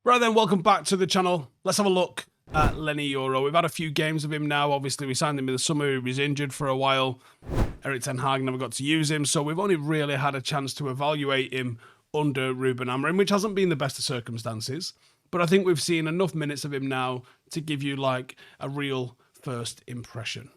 Right then, welcome back to the channel. Let's have a look at Leny Yoro. We've had a few games of him now. Obviously, we signed him in the summer. He was injured for a while. Erik Ten Hag never got to use him, so we've only really had a chance to evaluate him under Ruben Amorim, which hasn't been the best of circumstances. But I think we've seen enough minutes of him now to give you like a real first impression.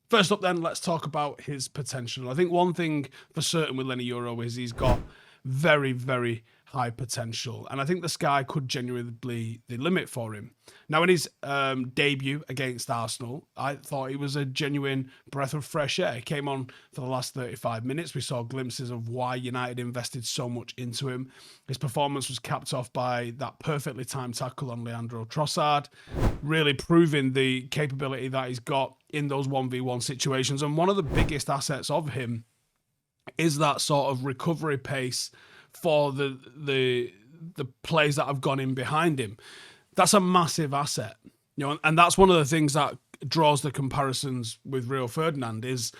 First up then, let's talk about his potential. I think one thing for certain with Leny Yoro is he's got very, very high potential. And I think the sky could genuinely be the limit for him. Now, in his debut against Arsenal, I thought he was a genuine breath of fresh air. He came on for the last 35 minutes. We saw glimpses of why United invested so much into him. His performance was capped off by that perfectly timed tackle on Leandro Trossard, really proving the capability that he's got in those 1v1 situations. And one of the biggest assets of him is that sort of recovery pace for the plays that have gone in behind him. That's a massive asset, and that's one of the things that draws the comparisons with Rio Ferdinand is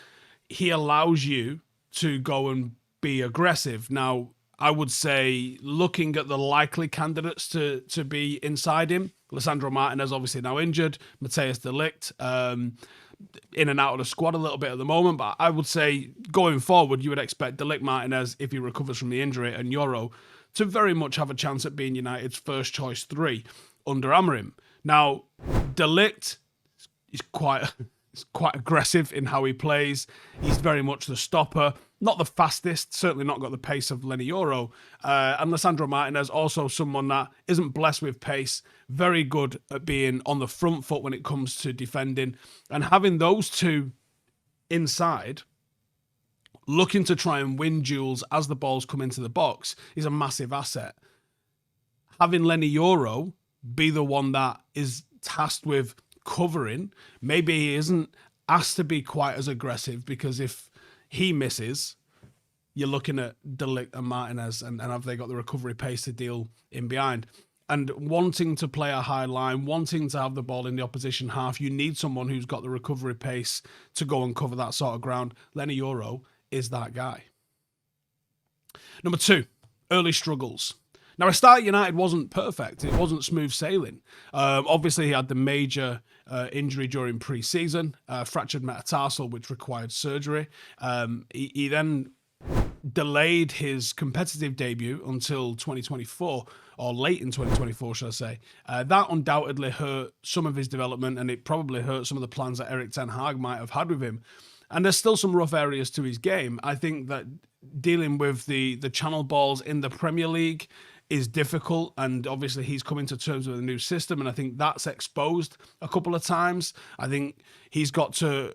he allows you to go and be aggressive. Now, I would say looking at the likely candidates to be inside him, Lisandro Martinez obviously now injured, Matthijs de Ligt, in and out of the squad a little bit at the moment, but I would say going forward, you would expect de Ligt, Martinez, if he recovers from the injury, and Yoro to very much have a chance at being United's first choice 3 under Amorim. Now, de Ligt is quite aggressive in how he plays. He's very much the stopper. Not the fastest, certainly not got the pace of Leny Yoro. And Lisandro Martinez, also someone that isn't blessed with pace, very good at being on the front foot when it comes to defending. And having those two inside, looking to try and win duels as the balls come into the box, is a massive asset. Having Leny Yoro be the one that is tasked with covering, maybe he isn't asked to be quite as aggressive, because if he misses, you're looking at de Ligt and Martinez, and have they got the recovery pace to deal in behind? And wanting to play a high line, wanting to have the ball in the opposition half, you need someone who's got the recovery pace to go and cover that sort of ground. Leny Yoro is that guy. Number 2, early struggles. Now, a start at United wasn't perfect. It wasn't smooth sailing. Obviously, he had the major injury during pre-season, fractured metatarsal, which required surgery. He then delayed his competitive debut until 2024, or late in 2024, should I say. That undoubtedly hurt some of his development, and it probably hurt some of the plans that Erik Ten Hag might have had with him. And there's still some rough areas to his game. I think that dealing with the channel balls in the Premier League is difficult, and obviously he's coming to terms with a new system, and I think that's exposed a couple of times. I think he's got to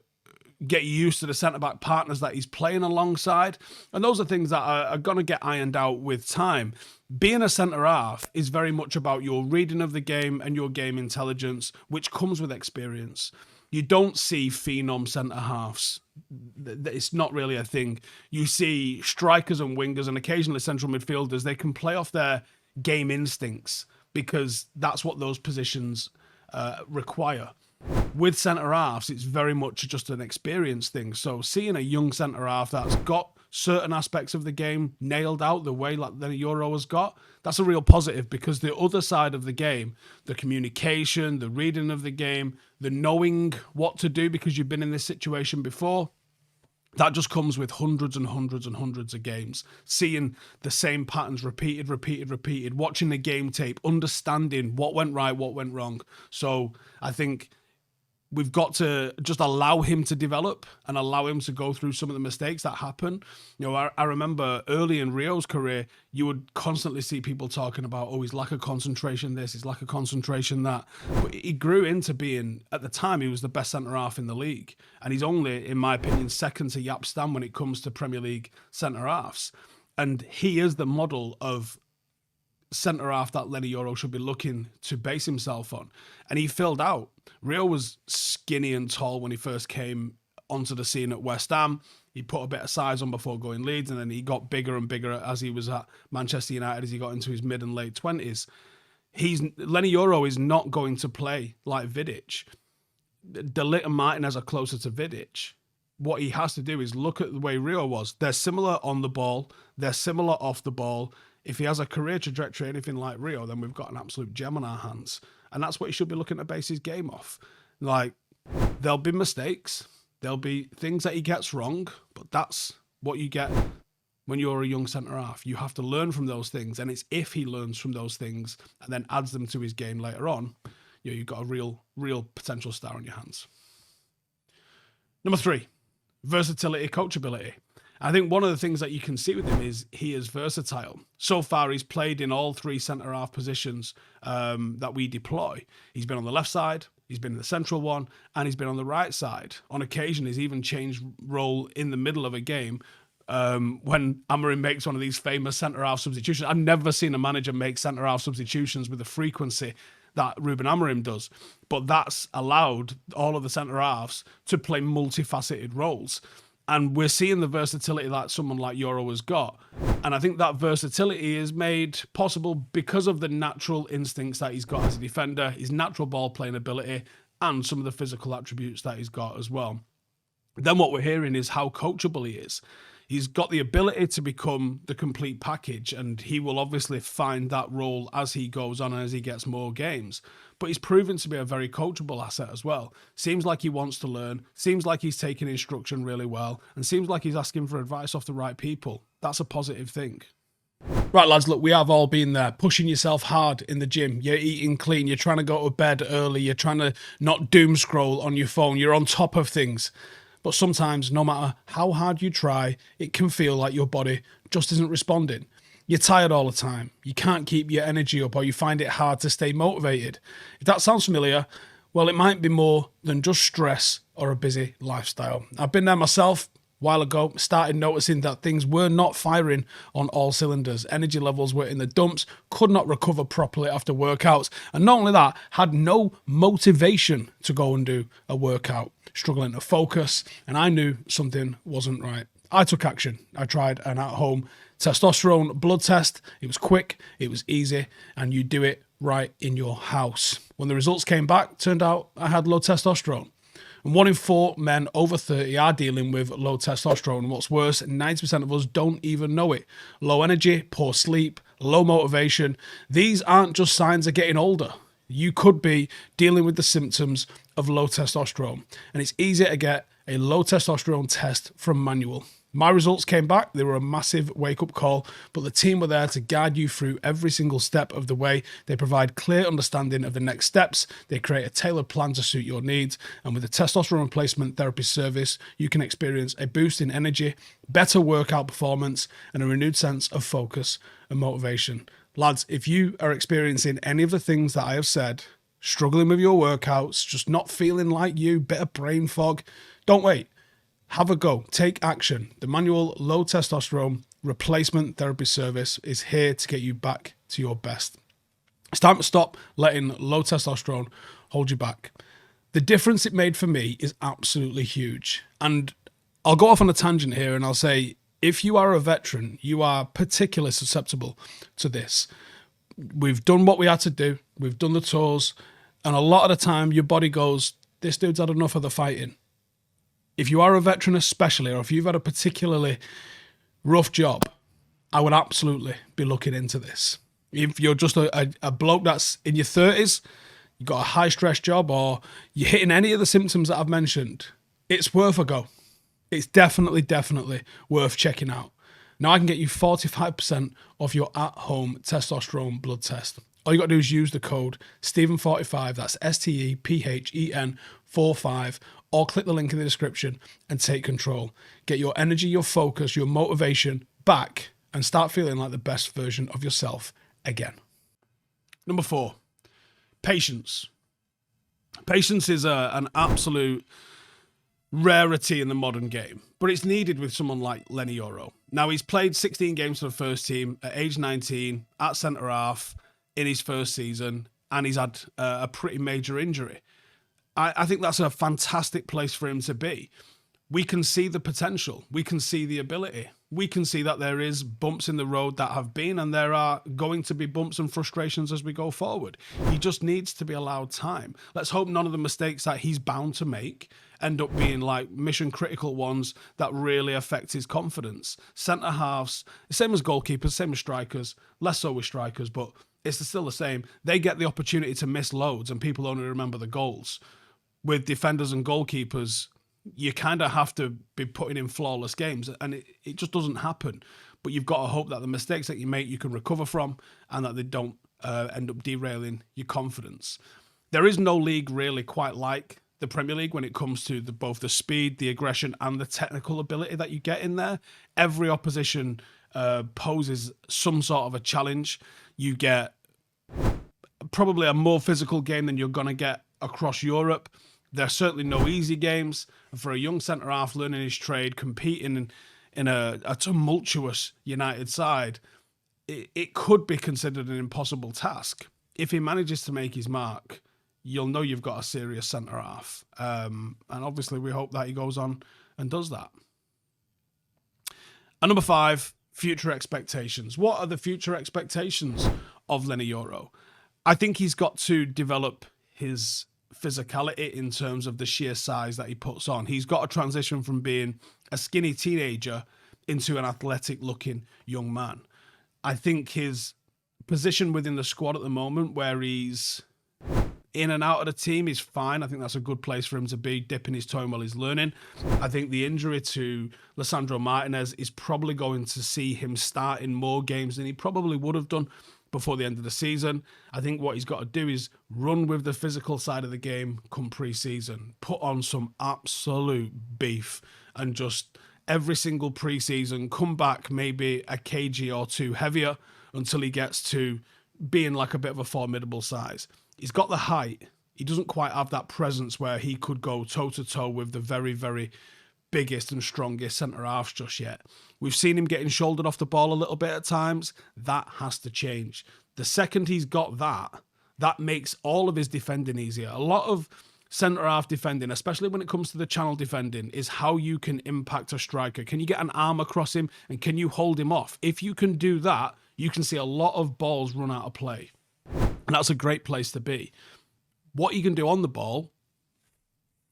get used to the centre-back partners that he's playing alongside, and those are things that are going to get ironed out with time. Being a centre-half is very much about your reading of the game and your game intelligence, which comes with experience. You don't see phenom centre-halves. It's not really a thing. You see strikers and wingers and occasionally central midfielders. They can play off their game instincts because that's what those positions require. With centre-halves, it's very much just an experience thing. So seeing a young centre-half that's got certain aspects of the game nailed out the way like Leny Yoro has got, that's a real positive, because the other side of the game, the communication, the reading of the game, the knowing what to do because you've been in this situation before, that just comes with hundreds and hundreds and hundreds of games. Seeing the same patterns repeated, watching the game tape, understanding what went right, what went wrong. So I think we've got to just allow him to develop and allow him to go through some of the mistakes that happen. I remember early in Rio's career, you would constantly see people talking about, oh, his lack of concentration this, his lack of concentration that. But he grew into being, at the time, he was the best centre-half in the league. And he's only, in my opinion, second to Jaap Stam when it comes to Premier League centre-halves. And he is the model of centre-half that Leny Yoro should be looking to base himself on. And he filled out. Rio was skinny and tall when he first came onto the scene at West Ham. He put a bit of size on before going Leeds, and then he got bigger and bigger as he was at Manchester United, as he got into his mid and late 20s. Leny Yoro is not going to play like Vidic. De Ligt and Martinez are closer to Vidic. What he has to do is look at the way Rio was. They're similar on the ball. They're similar off the ball. if he has a career trajectory, anything like Rio, then we've got an absolute gem on our hands. And that's what he should be looking to base his game off. Like, there'll be mistakes. There'll be things that he gets wrong, but that's what you get when you're a young centre-half. You have to learn from those things, and it's if he learns from those things and then adds them to his game later on, you've got a real potential star on your hands. Number 3, versatility, coachability. I think one of the things that you can see with him is he is versatile. So far, he's played in all 3 centre-half positions that we deploy. He's been on the left side, he's been in the central one, and he's been on the right side. On occasion, he's even changed role in the middle of a game when Amorim makes one of these famous centre-half substitutions. I've never seen a manager make centre-half substitutions with the frequency that Ruben Amorim does. But that's allowed all of the centre-halves to play multifaceted roles. And we're seeing the versatility that someone like Yoro has got. And I think that versatility is made possible because of the natural instincts that he's got as a defender, his natural ball-playing ability, and some of the physical attributes that he's got as well. Then what we're hearing is how coachable he is. He's got the ability to become the complete package, and he will obviously find that role as he goes on and as he gets more games. But he's proven to be a very coachable asset as well. Seems like he wants to learn, seems like he's taking instruction really well, and seems like he's asking for advice off the right people. That's a positive thing. Right, lads, look, we have all been there, pushing yourself hard in the gym. You're eating clean, you're trying to go to bed early, you're trying to not doom scroll on your phone, you're on top of things. But sometimes, no matter how hard you try, it can feel like your body just isn't responding. You're tired all the time. You can't keep your energy up, or you find it hard to stay motivated. If that sounds familiar, well, it might be more than just stress or a busy lifestyle. I've been there myself. A while ago, started noticing that things were not firing on all cylinders. Energy levels were in the dumps, could not recover properly after workouts, and not only that, had no motivation to go and do a workout, struggling to focus, and I knew something wasn't right. I took action. I tried an at-home testosterone blood test. It was quick, it was easy, and you do it right in your house. When the results came back, turned out I had low testosterone. And 1 in 4 men over 30 are dealing with low testosterone. What's worse, 90% of us don't even know it. Low energy, poor sleep, low motivation. These aren't just signs of getting older. You could be dealing with the symptoms of low testosterone. And it's easy to get a low testosterone test from Manual. My results came back. They were a massive wake-up call, but the team were there to guide you through every single step of the way. They provide clear understanding of the next steps. They create a tailored plan to suit your needs. And with the testosterone replacement therapy service, you can experience a boost in energy, better workout performance, and a renewed sense of focus and motivation. Lads, if you are experiencing any of the things that I have said, struggling with your workouts, just not feeling like you, bit of brain fog, don't wait. Have a go. Take action. The Manual Low Testosterone Replacement Therapy Service is here to get you back to your best. It's time to stop letting low testosterone hold you back. The difference it made for me is absolutely huge. And I'll go off on a tangent here and I'll say, if you are a veteran, you are particularly susceptible to this. We've done what we had to do. We've done the tours. And a lot of the time, your body goes, this dude's had enough of the fighting. If you are a veteran especially, or if you've had a particularly rough job, I would absolutely be looking into this. If you're just a bloke that's in your 30s, you've got a high-stress job, or you're hitting any of the symptoms that I've mentioned, it's worth a go. It's definitely worth checking out. Now I can get you 45% off your at-home testosterone blood test. All you got to do is use the code Stephen45, that's STEPHEN 45, or click the link in the description and take control. Get your energy, your focus, your motivation back and start feeling like the best version of yourself again. Number 4, patience. Patience is an absolute rarity in the modern game, but it's needed with someone like Leny Yoro. Now, he's played 16 games for the first team at age 19, at centre-half, in his first season, and he's had a pretty major injury. I think that's a fantastic place for him to be. we can see the potential. We can see the ability. We can see that there is bumps in the road that have been, and there are going to be bumps and frustrations as we go forward. He just needs to be allowed time. Let's hope none of the mistakes that he's bound to make end up being like mission critical ones that really affect his confidence. Centre halves, same as goalkeepers, same as strikers, less so with strikers, but it's still the same. They get the opportunity to miss loads and people only remember the goals. With defenders and goalkeepers, you kind of have to be putting in flawless games, and it just doesn't happen. But you've got to hope that the mistakes that you make you can recover from, and that they don't end up derailing your confidence. There is no league really quite like the Premier League when it comes to both the speed, the aggression, and the technical ability that you get in there. Every opposition poses some sort of a challenge. You get probably a more physical game than you're going to get across Europe. There's certainly no easy games. And for a young centre-half learning his trade, competing in a tumultuous United side, it could be considered an impossible task. If he manages to make his mark, you'll know you've got a serious centre-half. And obviously we hope that he goes on and does that. And number 5, future expectations. What are the future expectations of Leny Yoro? I think he's got to develop his physicality in terms of the sheer size that he puts on. He's got to transition from being a skinny teenager into an athletic looking young man. I think his position within the squad at the moment, where he's in and out of the team, is fine. I think that's a good place for him to be, dipping his toe in while he's learning. I think the injury to Lisandro Martinez is probably going to see him start in more games than he probably would have done before the end of the season. I think what he's got to do is run with the physical side of the game come pre-season, put on some absolute beef, and just every single pre-season come back maybe a kg or 2 heavier until he gets to being like a bit of a formidable size. He's got the height. He doesn't quite have that presence where he could go toe-to-toe with the very, very biggest and strongest centre-halves just yet. We've seen him getting shouldered off the ball a little bit at times. That has to change. The second he's got that makes all of his defending easier. A lot of centre-half defending, especially when it comes to the channel defending, is how you can impact a striker. Can you get an arm across him, and can you hold him off? If you can do that, you can see a lot of balls run out of play. And that's a great place to be. What he can do on the ball,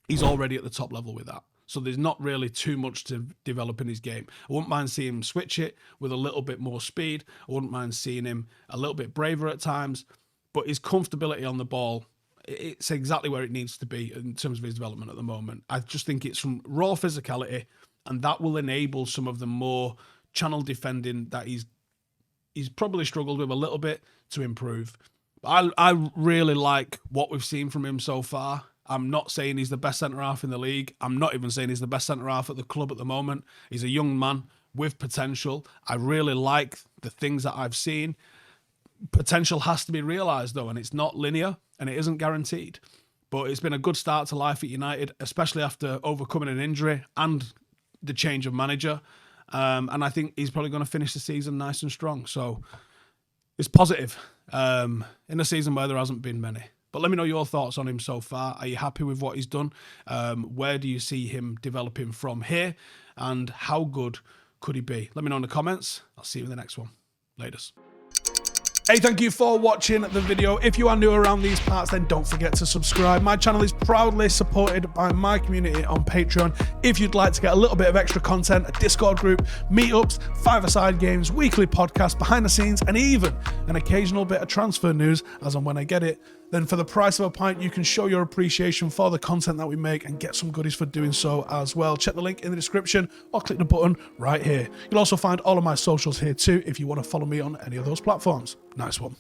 he's already at the top level with that. So there's not really too much to develop in his game. I wouldn't mind seeing him switch it with a little bit more speed. I wouldn't mind seeing him a little bit braver at times. But his comfortability on the ball, it's exactly where it needs to be in terms of his development at the moment. I just think it's from raw physicality, and that will enable some of the more channel defending that he's probably struggled with a little bit to improve. I really like what we've seen from him so far. I'm not saying he's the best centre-half in the league. I'm not even saying he's the best centre-half at the club at the moment. He's a young man with potential. I really like the things that I've seen. Potential has to be realised, though, and it's not linear, and it isn't guaranteed. But it's been a good start to life at United, especially after overcoming an injury and the change of manager. And I think he's probably going to finish the season nice and strong. So it's positive in a season where there hasn't been many. But let me know your thoughts on him so far. Are you happy with what he's done? Where do you see him developing from here? And how good could he be? Let me know in the comments. I'll see you in the next one. Laters. Hey, thank you for watching the video. If you are new around these parts, then don't forget to subscribe. My channel is proudly supported by my community on Patreon. If you'd like to get a little bit of extra content, a Discord group, meetups, 5-a-side games, weekly podcasts, behind the scenes, and even an occasional bit of transfer news as and when I get it, then for the price of a pint, you can show your appreciation for the content that we make and get some goodies for doing so as well. Check the link in the description or click the button right here. You'll also find all of my socials here too if you want to follow me on any of those platforms. Nice one.